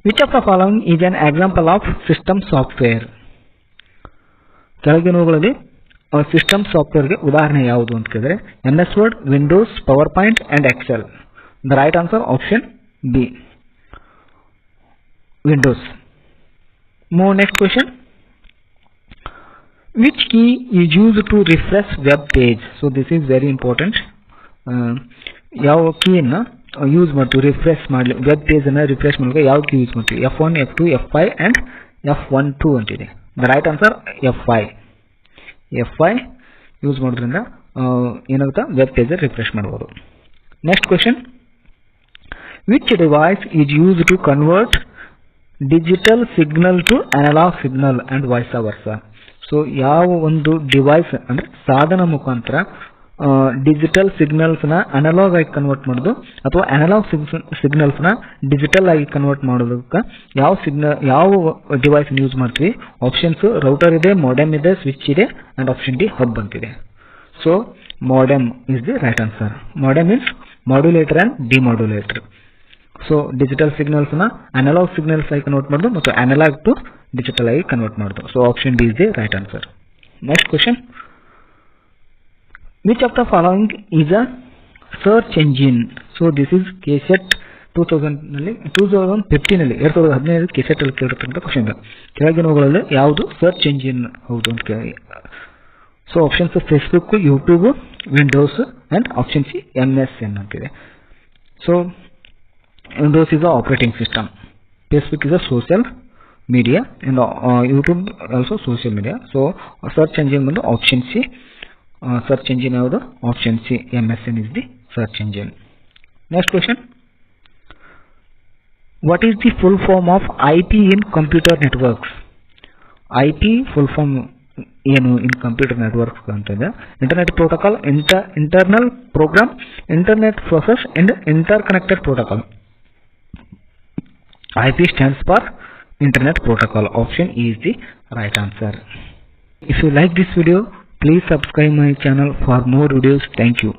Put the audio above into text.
Which of the following is an example of system software? ಕೆಳಗಿನವುಗಳಲ್ಲಿ system ಸಾಫ್ಟ್ವೇರ್ಗೆ ಉದಾಹರಣೆ ಯಾವುದು ಅಂತ ಕೇಳಿದ್ರೆ MS Word, Windows, PowerPoint and Excel. The right answer option B. Windows. Move next question. Which key is used to refresh web page? So this is very important. ಯಾವ ಕೀಯನ್ನು use ಮಾಡ್ತೀವಿ refresh ಮಾಡಲಿ web ಪೇಜನ್ನು refresh ಮಾಡಲಿಕ್ಕೆ ಯಾವ key use ಮಾಡ್ತೀವಿ F1, F2, F5 and F12 ಅಂತಿದೆ. The right answer F5 use ಮಾಡೋದ್ರಿಂದ ಏನಾಗುತ್ತೆ ವೆಬ್ ಪೇಜ್ ರಿಫ್ರೆಶ್ ಮಾಡ್ಬೋದು. Next question. Which device is use to convert digital signal to analog signal and vice versa? So ಯಾವ ಒಂದು device ಅಂದರೆ ಸಾಧನ ಮುಖಾಂತರ digital ಸಿಗ್ನಲ್ಸ್ನ ಅನಲಾಗ್ ಆಗಿ ಕನ್ವರ್ಟ್ ಮಾಡೋದು ಅಥವಾ ಅನಲಾಗ್ ಸಿಗ್ನಲ್ಸ್ನ ಡಿಜಿಟಲ್ ಆಗಿ ಕನ್ವರ್ಟ್ ಮಾಡೋದಕ್ಕೆ ಯಾವ ಡಿವೈಸ್ ಯೂಸ್ ಮಾಡ್ತೀವಿ? ಆಪ್ಷನ್ಸ್ ರೌಟರ್ ಇದೆ, ಮೋಡೆಮ್ ಇದೆ, ಸ್ವಿಚ್ ಇದೆ ಆ್ಯಂಡ್ ಆಪ್ಷನ್ ಡಿ ಹಬ್ ಅಂತಿದೆ. So modem is the right answer. Modem means modulator and ಡಿಮಾಡ್ಯುಲೇಟರ್. So digital ಸಿಗ್ನಲ್ಸ್ನ ಅನಲಾಗ್ ಸಿಗ್ನಲ್ಸ್ ಆಗಿ ಕನ್ವರ್ಟ್ ಮಾಡೋದು ಮತ್ತು ಅನಲಾಗ್ ಟು ಡಿಜಿಟಲ್ ಆಗಿ ಕನ್ವರ್ಟ್ ಮಾಡೋದು. So option D is the right answer. Next question. Which of the following is a search engine? So this is KSET 2015 KSET ಅಲ್ಲಿ ಕೇಳಿರ್ತಕ್ಕಂಥ question. ಕೆಳಗಿನವುಗಳಲ್ಲಿ ಯಾವುದು search engine ಹೌದು ಅಂತ ಕೇಳಿ. So options Facebook, YouTube, Windows and option C MSN ಅಂತಿದೆ. So Windows is a operating system, Facebook is a social media and YouTube also social media. So search engine ಬಂದು option C. Search engine ಯಾವುದು? Option C MSN is the search engine. Next question. What is the full form of IP in computer networks? IP full form ಏನು in computer networks ಅಂತಂದ್ರೆ internet protocol, internal program, internet process and inter connected protocol. IP stands for Internet Protocol. Option E is the right answer. If you like this video, please subscribe my channel for more videos. Thank you.